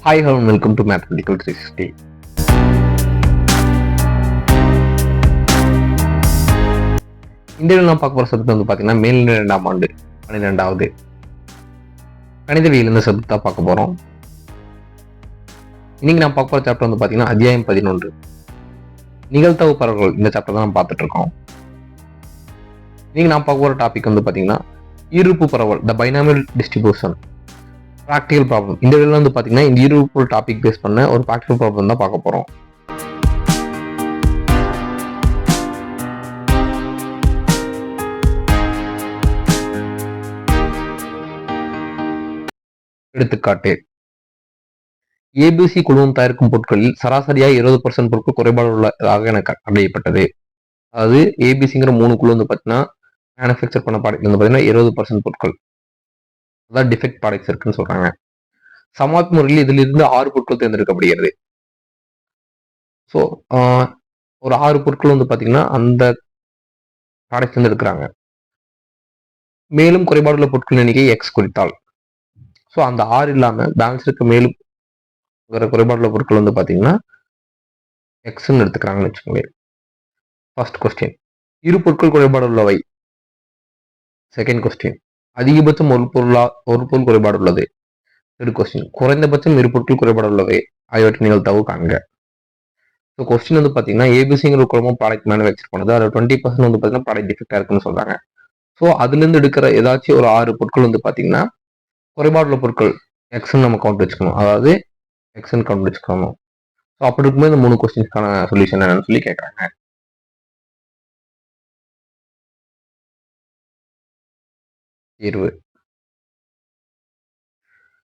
Hi, hello, and welcome to Mathematical 360. இந்தியாவில் நான் பார்க்க போகிற சப்ஜெக்ட் வந்து பார்த்தீங்கன்னா மேல்நிலை 2ஆம் ஆண்டு 12வது கணிதவியல் இந்த சப்ஜெக்ட் தான் பார்க்க போகிறோம். இன்னைக்கு நான் பார்க்க போகிற சாப்டர் வந்து பார்த்தீங்கன்னா அத்தியாயம் 11 நிகழ்தகவு பரவல்கள். இந்த சாப்டர் தான் நம்ம பார்த்துட்டு இருக்கோம். இன்னைக்கு நான் பார்க்க போகிற டாபிக் வந்து பார்த்தீங்கன்னா ஈருறுப்பு பரவல், த பைனாமியல் டிஸ்ட்ரிபியூஷன், ப்ராக்டிகல் ப்ராப்ளம். இந்த வீடியோல வந்து பார்த்தீங்கன்னா இந்த ஈருறுப்பு டாபிக் பேஸ் பண்ண ஒரு ப்ராக்டிகல் ப்ராப்ளம் தான் பார்க்க போகிறோம். எடுத்துக்காட்டு, ஏபிசி குழுமம் தயாரிக்கும் பொருட்களில் சராசரியாக 20% பொருட்கள் குறைபாடு உள்ளதாக எனக்கு அடையப்பட்டது. அதாவது ஏபிசிங்கிற 3 குழு வந்து பார்த்தீங்கன்னா மேனுஃபேக்சர் பண்ண ப்ராடக்ட் வந்து பார்த்தீங்கன்னா 20% பொருட்கள், அதாவது டிஃபெக்ட் ப்ராடக்ட்ஸ் இருக்குன்னு சொல்றாங்க. சமவாய்ப்பு முறையில் இதிலிருந்து 6 பொருட்கள் தேர்ந்தெடுக்கப்படுகிறது. ஸோ ஒரு 6 பொருட்கள் வந்து பார்த்தீங்கன்னா அந்த ப்ராடக்ட் வந்து எடுக்கிறாங்க. மேலும் குறைபாடுள்ள பொருட்கள் எண்ணிக்கை எக்ஸ் குறித்தால், ஸோ அந்த 6 இல்லாமல் பேலன்ஸ் இருக்க மேலும் குறைபாடுள்ள பொருட்கள் வந்து பார்த்தீங்கன்னா எக்ஸ்ன்னு எடுத்துக்கிறாங்கன்னு வச்சுக்கோங்க. ஃபர்ஸ்ட் கொஸ்டின், இரு பொருட்கள் குறைபாடு உள்ளவை. செகண்ட் கொஸ்டின், அதிகபட்சம் ஒரு பொருள் குறைபாடு உள்ளது. தேர்ட் கொஸ்டின், குறைந்தபட்சம் இரு பொருட்கள் குறைபாடு உள்ளவை ஆகியவற்றின் நிகழ்தகவு காண்க. ஸோ கொஸ்டின் வந்து பார்த்தீங்கன்னா ஏபிசிங்கிற குழுமம் ப்ராடக்ட் மேனுஃபேக்சர் பண்ணுது, அதில் 20% வந்து பார்த்தீங்கன்னா ப்ராடக்ட் டிஃபெக்டாக இருக்குன்னு சொல்றாங்க. ஸோ அதுலேருந்து எடுக்கிற ஏதாச்சும் ஒரு 6 பொருட்கள் வந்து பார்த்தீங்கன்னா குறைபாடுள்ள பொருட்கள் எக்ஸ்ன்னு நம்ம கவுண்ட் வச்சுக்கணும், அதாவது எக்ஸ்ன்னு கவுண்ட் வச்சுக்கணும். ஸோ அப்படி இருக்கும்போது இந்த 3 கொஸ்டின்ஸ்க்கான சொல்யூஷன் என்னன்னு சொல்லி கேட்குறாங்க. தீர்வு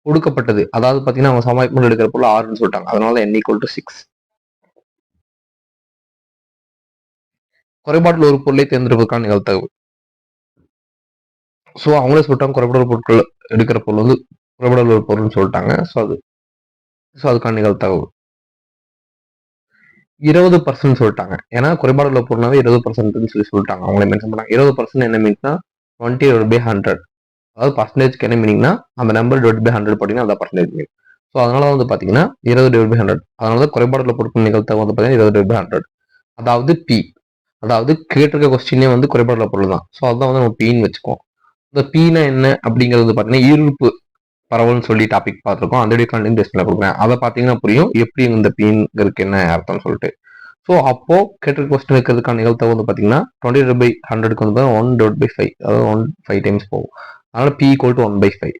கொடுக்கப்பட்டது, அதாவது பார்த்தீங்கன்னா அவங்க சமவாய்ப்பு எடுக்கிற பொருள் 6ன்னு சொல்லிட்டாங்க, அதனால n = 6. குறைபாடுள்ள ஒரு பொருளை தேர்ந்தெடுப்பதற்கான நிகழ்தகவு. ஸோ அவங்களே சொல்லிட்டாங்க குறைபாடுள்ள பொருட்கள் எடுக்கிற பொருள் வந்து குறைபாடுள்ள ஒரு பொருள்னு சொல்லிட்டாங்க. ஸோ அதுக்கான நிகழ்தகவு 20% சொல்லிட்டாங்க. ஏன்னா குறைபாடுள்ள பொருள்னாவே 20% சொல்லி சொல்லிட்டாங்க, அவங்களே மென்ஷன் பண்ணாங்க. 20% என்ன மீன்ஸ்னா 20/100, அதாவது பர்சன்டேஜ்க்கு என்ன மீனிங்னா அந்த நம்பர் டிவைட் பை 100 போட்டீங்கன்னா அதான் பர்சன்டேஜ் மீன். ஸோ அதனால வந்து பார்த்தீங்கன்னா 20/100, அதனால தான் குறைபாடுள்ள பொருட்கள் நிகழ்தகவு வந்து பார்த்தீங்கன்னா 20/100, அதாவது பி. அதாவது கேட்டிருக்க கொஸ்டினே வந்து குறைபாடுள்ள பொருள் தான். ஸோ அதான் வந்து நம்ம பின்னு வச்சுக்கோம். இந்த பீனா என்ன அப்படிங்கிறது பார்த்தீங்கன்னா ஈருறுப்பு பரவல்னு சொல்லி டாபிக் பார்த்துருக்கோம், அந்த கண்டென்ட் டெஸ்ட்ல கொடுக்குறேன், அதை பார்த்தீங்கன்னா புரியும் எப்படி இந்த பீங்கிறதுக்கு என்ன அர்த்தம்னு சொல்லிட்டு. ஸோ அப்போ கேட்டிருக்க கொஸ்டின் இருக்கிறதுக்கான நிகழ்தகவு வந்து பார்த்தீங்கன்னா 20/100க்கு வந்து 1/5, அதாவது 5 டைம்ஸ் போகும். அதனால P = 1/5.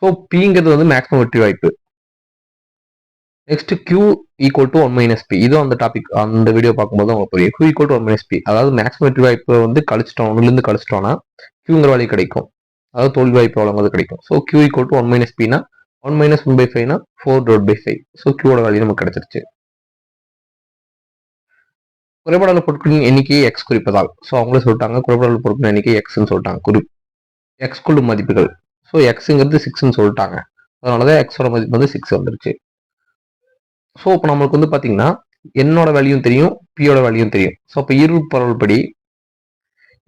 ஸோ பிங்கிறது வந்து மேக்ஸிமம் வெற்றி வாய்ப்பு. Next Q = 1 - P. இதுவும் அந்த டாபிக் அந்த வீடியோ பார்க்கும்போது உங்களுக்கு புரியும். Q = 1 - P, அதாவது மேக்ஸிமம் வெற்றி வாய்ப்பு வந்து கழிச்சிட்டோம், ஒன்றுலேருந்து கழிச்சிட்டோம்னா Qங்கிற வேல்யூ கிடைக்கும், அதாவது தோல்வி வாய்ப்பு வழங்குவது கிடைக்கும். So Q = 1 - Pனா 1 - 1/5னா 4/5. ஸோ Qவோட வேல்யூ நமக்கு கிடைச்சிருச்சு. குறைபாடுள்ள பொருட்களின் எண்ணிக்கையை எக்ஸ் குறிப்பதால், ஸோ அவங்களே சொல்லிட்டாங்க குறைபாடுள்ள பொருட்களின் எண்ணிக்கை எக்ஸ்ன்னு சொல்லிட்டாங்க. எக்ஸ் கொள்ளும் மதிப்புகள், ஸோ எக்ஸுங்கிறது 6ன்னு சொல்லிட்டாங்க, அதனாலதான் எக்ஸோட மதிப்பு வந்து 6 வந்துருச்சு. ஸோ இப்போ நம்மளுக்கு வந்து பார்த்தீங்கன்னா என்னோட வேல்யூயும் தெரியும், பியோட வேல்யூயும் தெரியும். ஸோ இப்போ ஈருறுப்பு பரவல் படி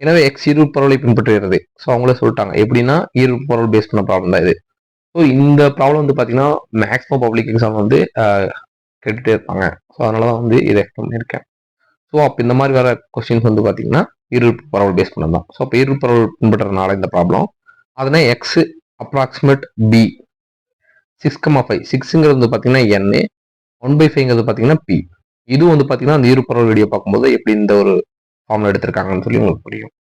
எனவே எக்ஸ் ஈருறுப்பு பரவலை பின்பற்றுகிறது. ஸோ அவங்களே சொல்லிட்டாங்க எப்படின்னா ஈருறுப்பு பரவல் பேஸ் பண்ண ப்ராப்ளம் தான் இது. ஸோ இந்த ப்ராப்ளம் வந்து பார்த்தீங்கன்னா மேக்ஸிமம் பப்ளிக் எக்ஸாம் வந்து கேட்டுகிட்டே இருப்பாங்க. ஸோ அதனால தான் வந்து இதை எக்ஸ்பிளைன் பண்ணியிருக்கேன். ஸோ அப்போ இந்த மாதிரி வர கொஸ்டின்ஸ் வந்து பார்த்தீங்கன்னா ஈருறுப்பு பரவல் பேஸ் பண்ணது தான். ஸோ அப்போ ஈருறுப்பு பரவல் பின்பற்றுறதுனால இந்த ப்ராப்ளம் அதனால் எக்ஸ் அப்ராக்சிமேட் பி 6,5. 6ங்கிறது வந்து பார்த்தீங்கன்னா n, 1/5ங்கிறது பார்த்தீங்கன்னா பி. இது வந்து பார்த்தீங்கன்னா அந்த ஈருறுப்பு பரவல் வீடியோ பார்க்கும்போது எப்படி இந்த ஒரு ஃபார்முலா எடுத்திருக்காங்கன்னு சொல்லி உங்களுக்கு புரியும்.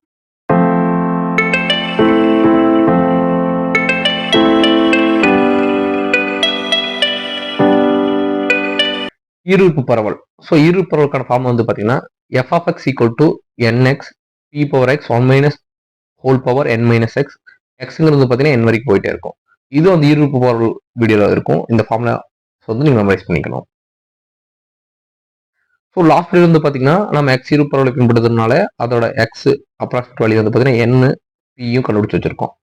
ஈருறுப்பு பரவல். ஸோ ஈருறுப்பு பரவலுக்கான ஃபார்முலா வந்து பார்த்தீங்கன்னா f(x) = nx p(x) 1 - whole power n - x. எக்ஸுங்கிறது பார்த்தீங்கன்னா n வரைக்கும் போயிட்டே இருக்கும். இது வந்து ஈருறுப்பு பரவல் வீடியோவில் இருக்கும். இந்த ஃபார்முலா வந்து நீங்கள் மெமரைஸ் பண்ணிக்கணும். ஸோ லாஸ்ட் வீடியோ வந்து பார்த்தீங்கன்னா நம்ம எக்ஸ் ஈருறுப்பு பரவலை பின்படுறதுனால அதோட எக்ஸ் அப்ராக்சிமேட் வேல்யூ வந்து பார்த்தீங்கன்னா n பியும் கண்டுபிடிச்சு வச்சிருக்கோம்.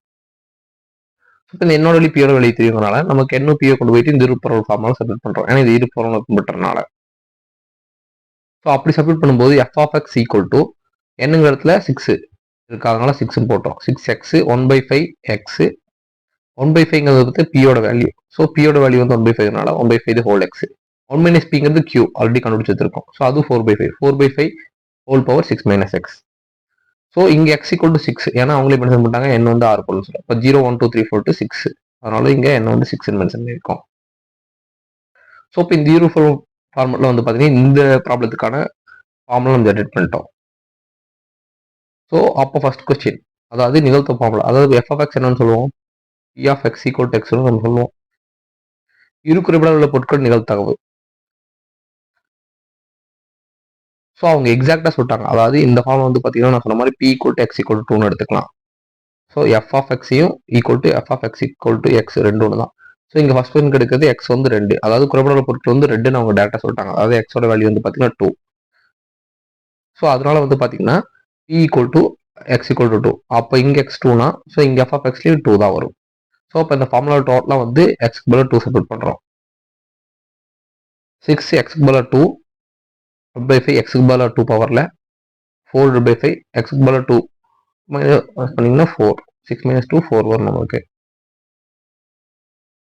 இப்போ இந்த என்னோட வேல்யூ பியோட வேல்யூ தெரியுறதுனால நமக்கு n பியோ கொண்டு போயிட்டு இந்த ஈருறுப்பு பரவல் ஃபார்முலா சப்மிட் பண்ணுறோம், ஏன்னா இது ஈருறுப்பு பரவலை பின்பற்றுறதுனால. ஸோ அப்படி சப்மிட் பண்ணும்போது f(x) = என்னங்கிற இடத்துல 6 இருக்கு, அதனால 6ன்னு போட்டோம். 6x 1/5x 1/5ங்கிறது வந்து பியோட வேல்யூ. ஸோ பியோட வேல்யூ வந்து 1/5னால 1/5 ஹோல் எக்ஸ். 1 மைனஸ் பிங்கிறது கியூ ஆல்ரெடி கண்டுபிடிச்சு வச்சிருக்கோம். ஸோ அது 4/5. 4/5 whole power 6 minus x. So இங்கே எக்ஸ் ஈக்குவல் டு 6. ஏன்னா அவங்களே மென்ஷன் பண்ணிட்டாங்க n வந்து 6 போல சொல்லுவோம். இப்போ 0 1 2 3 4 to 6. அதனால இங்கே n வந்து 6 மென்ஷன் பண்ணியிருக்கோம். ஸோ இப்போ இந்த 0 ஃபார்மெட்ல வந்து பார்த்தீங்கன்னா இந்த ப்ராப்ளத்துக்கான ஃபார்முலா நம்ம ஜெனரேட் பண்ணிட்டோம். ஸோ அப்போ ஃபர்ஸ்ட் கொஸ்டின், அதாவது நிகழ்த்த ஃபார்முலா, அதாவது எஃப் ஆஃப் எக்ஸ் என்னன்னு சொல்லுவோம், p of x equal to எக்ஸ்னு நம்ம சொல்லுவோம். இரு குறிப்பிடாத உள்ள பொருட்கள் நிகழ்த்தகவு. ஸோ அவங்க எக்ஸாக்டா சொல்லிட்டாங்க. அதாவது இந்த ஃபார்ம் வந்து பார்த்தீங்கன்னா நான் சொன்ன மாதிரி p equal to x equal to 2ன்னு எடுத்துக்கலாம். ஸோ எஃப் ஆஃப் எக்ஸையும் equal to f of x equal to x ரெண்டு ஒன்று தான். ஸோ இங்கே ஃபர்ஸ்ட் ஒன் கிடைக்கிறது எக்ஸ் வந்து 2, அதாவது குறிப்பிடாத பொருட்கள் வந்து 2ன்னு அவங்க டேரக்டா சொல்லிட்டாங்க. அதாவது எக்ஸோட வேல்யூ வந்து பார்த்தீங்கன்னா 2. ஸோ அதனால வந்து பார்த்தீங்கன்னா p equal to x equal to 2. அப்போ இங்கே எக்ஸ் 2னா ஸோ இங்கே எஃப் ஆஃப் எக்ஸ்லேயும் 2 தான் வரும். ஸோ இப்போ இந்த ஃபார்முலா டோட்டலாக வந்து எக்ஸ்க்கு பதிலாக 2 சப்ஸ்டிட்யூட் பண்ணுறோம். 6 எக்ஸ்க்கு பதிலாக 2 5 எக்ஸ்க்கு பதிலாக 2 பவரில் 4/5 எக்ஸ்க்கு பதிலாக 2 பண்ணீங்கன்னா 4. 6 minus 2 4 வரும் நமக்கு.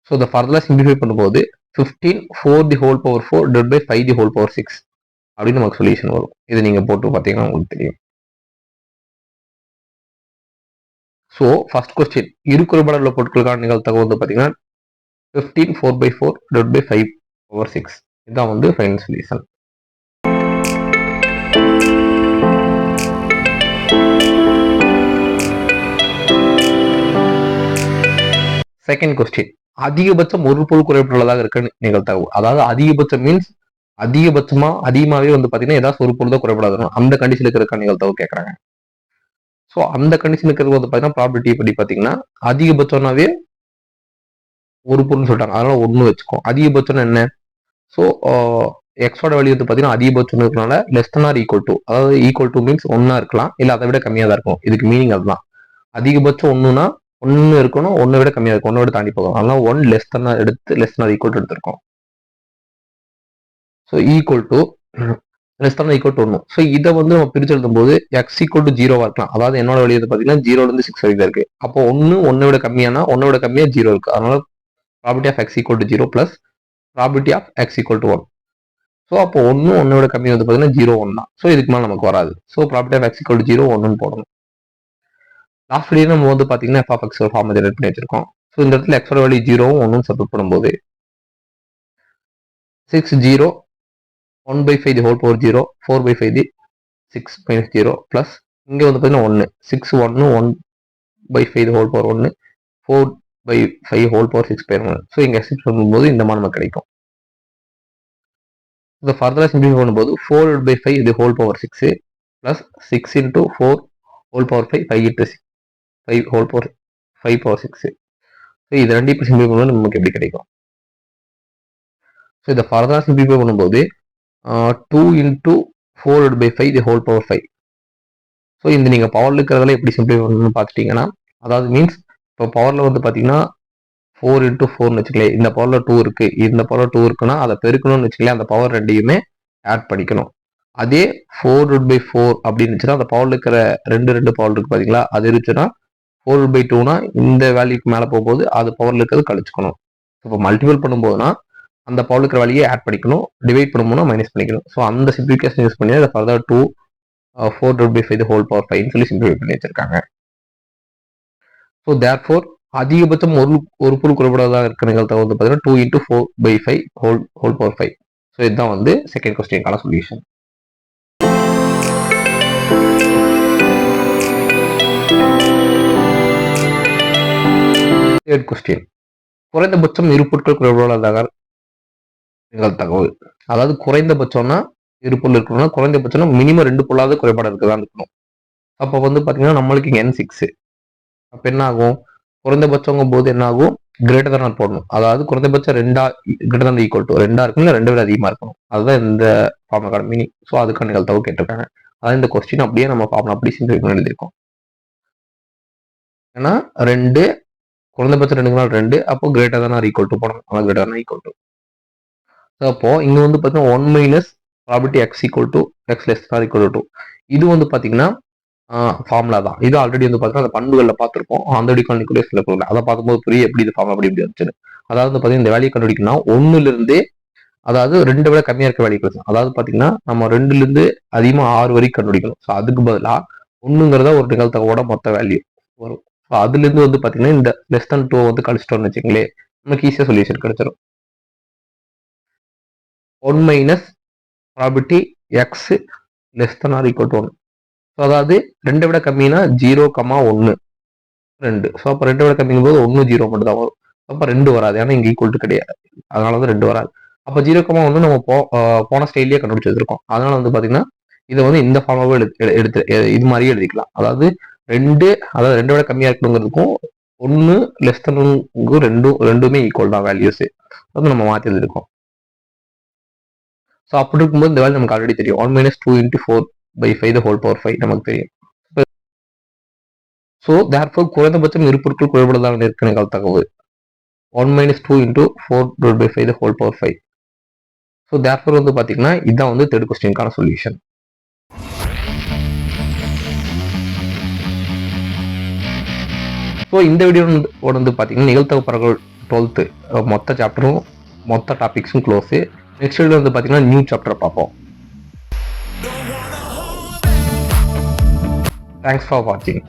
ஸோ இதை ஃபர்தராக சிம்பிளிஃபை பண்ணும்போது 15 4 the whole power 4 divide by 5 the whole power 6 அப்படின்னு நமக்கு சொல்யூஷன் வரும். இது நீங்கள் போட்டு பார்த்தீங்கன்னா உங்களுக்கு தெரியும். ஸோ ஃபர்ஸ்ட் கொஸ்டின், இரு குறிப்பிட உள்ள பொருட்களுக்கான நிகழ்த்தகவு வந்து பார்த்தீங்கன்னா 15 4/4 டிவைட் பை 5 பவர் 6. இதுதான் வந்து ஃபைனல் சொல்யூஷன். செகண்ட் கொஸ்டின், அதிகபட்சம் ஒரு பொருள் குறைபட்டுள்ளதாக இருக்க நிகழ்த்தகவு. அதாவது அதிகபட்சம் மீன்ஸ் அதிகமாவே வந்து பாத்தீங்கன்னா ஏதாவது ஒரு பொருள் தான் குறைபடாது, அந்த கண்டிஷன் இருக்கிற நிகழ்த்தகவு கேட்கறாங்க. ஸோ அந்த கண்டிஷன் இருக்கிறது வந்து பாத்தீங்கன்னா ப்ராபபிலிட்டி படி பாத்தீங்கன்னா அதிகபட்சம்னாவே ஒரு பொருள்னு சொல்லிட்டாங்க, அதனால 1 வச்சுக்கோ. அதிகபட்சம் என்ன, ஸோ எக்ஸோட வேல்யூ வந்து பாத்தீங்கன்னா அதிகபட்சம் இருக்கனால less than or equal to, அதாவது ஈக்குவல் டு மீன்ஸ் 1 இருக்கலாம், இல்ல அதை விட கம்மியா தான் இருக்கும். இதுக்கு மீனிங் அதுதான். அதிகபட்சம் 1னா 1 இருக்கணும், 1 விட கம்மியா இருக்கும், 1 விட தாண்டி போகும். அதனால 1 லெஸ் than எடுத்து லெஸ் than ஈக்குவல் டு எடுத்திருக்கோம். So equal to less than equal to 1. So இதை வந்து நம்ம பிரிச்சு எழுதும் போது எக்ஸ் ஈக்குவல் டு 0வா இருக்கலாம். அதாவது என்னோட வழி வந்து பாத்தீங்கன்னா 0ல இருந்து 6 வரைக்கும் இருக்கு. அப்போ 1 விட கம்மியானா 1 விட கம்மியா 0 இருக்கு. அதனால probability of x equal to 0 plus probability of x equal to 1. So அப்போ 1 விட கம்மி வந்து பாத்தீங்கன்னா 0 1 தான். ஸோ இதுக்கு மேலே நமக்கு வராது. So probability of x equal to 0 1ன்னு போடணும். லாஸ்ட் வீடியோ நம்ம வந்து பாத்தீங்கன்னா f of x form generate பண்ணி வச்சிருக்கோம். ஸோ இந்த இடத்துல எக்ஸோட வேல்யூ 0வும் 1ன்னு சப்ஸ்டிட்யூட் பண்ணும்போது 6 0 1/5 the whole power 0 4/5 the 6 minus 0 plus இங்கே வந்து பார்த்தீங்கன்னா 1 6 1 1/5 the whole power 1 4/5 whole power 6 by 1. So இங்கே எக்ஸிட் பண்ணும்போது இந்த மாதிரி நமக்கு கிடைக்கும். இதை ஃபர்தராக சிம்பிளிஃபை பண்ணும்போது 4/5 தி whole power 6 plus 6 into 4 whole power 5 5 into 6 5 whole power 5 power 6. So இது ரெண்டு இப்போ சிம்பிளிஃபை பண்ணும்போது நமக்கு எப்படி கிடைக்கும். ஸோ இதை ஃபர்தராக சிம்பிளிஃபை பண்ணும்போது 2 into 4/5 தி ஹோல் பவர் 5. ஸோ இந்த நீங்கள் பவரில் இருக்கிறதெல்லாம் எப்படி சிம்பிளிஃபை பண்ணணும்னு பார்த்துட்டிங்கன்னா, அதாவது மீன்ஸ் இப்போ பவரில் வந்து பார்த்தீங்கன்னா 4 into 4ன்னு வச்சுக்கலேன், இந்த பவரில் 2 இருக்கு, இந்த பவரில் 2 இருக்குன்னா அதை பெருக்கணும்னு வச்சுக்கலேன், அந்த பவர் ரெண்டையுமே ஆட் பண்ணிக்கணும். அதே 4/4 அப்படின்னு இருந்துச்சுன்னா அந்த பவரில் இருக்கிற ரெண்டு பவர் இருக்கு பார்த்தீங்களா, அது இருந்துச்சுன்னா 4/2னா இந்த வேல்யூக்கு மேலே போகும்போது அது பவரில் இருக்கிறது கழிச்சுக்கணும். இப்போ மல்டிபிள் பண்ணும்போதுனா அந்த பவரில் இருக்கிற வேல்யூயை ஆட் பண்ணிக்கணும், டிவைட் பண்ணும்போது மைனஸ் பண்ணிக்கணும். ஸோ அந்த சிம்பிளிஃபிகேஷன் யூஸ் பண்ணி அதை ஃபர்தர் 4/5 தி ஹோல் பவர் 5 சொல்லி சிம்பிளிஃபை பண்ணி வச்சிருக்காங்க. ஸோ தேர்ஃபோர் அதிகபட்சம் ஒரு பொருள் குறைபடாததாக இருக்கிற நிகழ்த்தகவு வந்து பார்த்தீங்கன்னா 2 into 4/5 ஹோல் பவர் 5. ஸோ இதுதான் வந்து செகண்ட் கொஸ்டினுக்கான சொல்யூஷன். தேர்ட் கொஸ்டின், குறைந்தபட்சம் இரு பொருட்கள் குறைபடாததாக நிகழ்த்தகவு. அதாவது குறைந்தபட்சம்னா இரு பொருள் இருக்கணும்னா குறைந்தபட்சம்னா மினிமம் 2 பொருளாவது குறைபாடு இருக்குதான் இருக்கணும். அப்போ வந்து பார்த்தீங்கன்னா நம்மளுக்கு இங்கே n6. அப்போ என்ன ஆகும், குறைந்தபட்சங்கும் போது என்ன ஆகும், கிரேட்டர் தான் போடணும். அதாவது குறைந்தபட்சம் 2 கிரேட்டர் தான் ஈக்குவல் டு 2 இருக்கணும், இல்லை 2 விட அதிகமாக இருக்கணும். அதுதான் இந்த ஃபார்முலாக்கான மீனிங். ஸோ அதுக்கான நிகழ்த்தகவு கேட்டிருக்காங்க. அதாவது இந்த கொஸ்டின் அப்படியே நம்ம ஃபார்முலா அப்படி சிம்பிளிஃபை பண்ணி எழுதியிருக்கோம். ஏன்னா 2 குறைந்தபட்சம் 2 2, அப்போ கிரேட்டர் தான் ஈக்குவல் டு போடணும். அதான் கிரேட்டர் தான் ஈக்குவல் டு. அப்போ இங்க வந்து பார்த்தீங்கன்னா 1 minus probability X equal to X less or equal to. இது வந்து பார்த்தீங்கன்னா ஃபார்முலா தான். இது ஆல்ரெடி வந்து பார்த்தீங்கன்னா, அந்த பண்புகளில் பார்த்துருப்போம். அந்த டிகால் நியூக்ளியஸ் இல்லை. அதை பார்க்கும்போது புரியும் எப்படி இது ஃபார்ம் அப்படி இப்படி வந்துச்சுன்னு. அதாவது வந்து பார்த்தீங்கன்னா, இந்த வேல்யூ கண்டுபிடிக்கணும்னா 1லிருந்தே, அதாவது 2 விட கம்மியா இருக்க வேல்யூ கிடைக்கும். அதாவது பார்த்தீங்கன்னா, நம்ம 2லிருந்து அதிகமாக 6 வரைக்கும் கண்டுபிடிக்கணும். ஸோ அதுக்கு பதிலாக 1ங்கிறத ஒரு நிகழ்த்தகவோட மொத்த வேல்யூ வரும். ஸோ அதுலேருந்து வந்து பார்த்தீங்கன்னா, இந்த லெஸ் தேன் 2 வந்து கழிச்சிட்டோம்னு வச்சுங்களேன், நமக்கு ஈஸியாக சொல்யூஷன் கிடைச்சிடும். 1 minus probability X less than or equal to 1. So அதாவது 2 விட கம்மினா 0,1 2. ஸோ அப்போ 2 விட கம்மிங்கும் போது 1 0 மட்டும் தான் வரும். அப்போ 2 வராது. ஏன்னா இங்கே ஈக்குவல் டு கிடையாது. அதனால தான் 2 வராது. அப்போ 0,1 நம்ம போன ஸ்டைல்லேயே கண்டுபிடிச்சு வச்சிருக்கோம். அதனால வந்து பார்த்தீங்கன்னா, இதை வந்து இந்த ஃபார்மாவே எடுத்து இது மாதிரியே எழுதிக்கலாம். அதாவது 2 விட கம்மியாக இருக்கணுங்கிறதுக்கும் 1 லெஸ் தன் ரெண்டுமே ஈக்குவல் தான் வேல்யூஸ். அது நம்ம மாற்றி எழுதிருக்கோம். ஸோ அப்படி இருக்கும்போது இந்த வேல்யூ நமக்கு ஆல்ரெடி தெரியும். 1 மைனஸ் 2 இன்ட்டு 4/5 ஹோல் பவர் 5 நமக்கு தெரியும். ஸோ தேர்ஃபோர் குறைந்தபட்சம் இருப்பொருட்கள் குறைபடுதலான இருக்க நிகழ்தகவு 1 minus 2 into 4/5 whole power 5. So therefore வந்து பார்த்தீங்கன்னா, இதுதான் வந்து தேர்ட் கொஸ்டினுக்கான சொல்யூஷன். ஸோ இந்த வீடியோ வந்து பார்த்தீங்கன்னா, நிகழ்தகவு பரவல் 12th மொத்த சாப்டரும் மொத்த டாபிக்ஸும் க்ளோஸு. நெக்ஸ்ட் வீடியோ வந்து பார்த்தீங்கன்னா, நியூ சாப்டர் பார்ப்போம். தேங்க்ஸ் ஃபார் வாட்சிங்.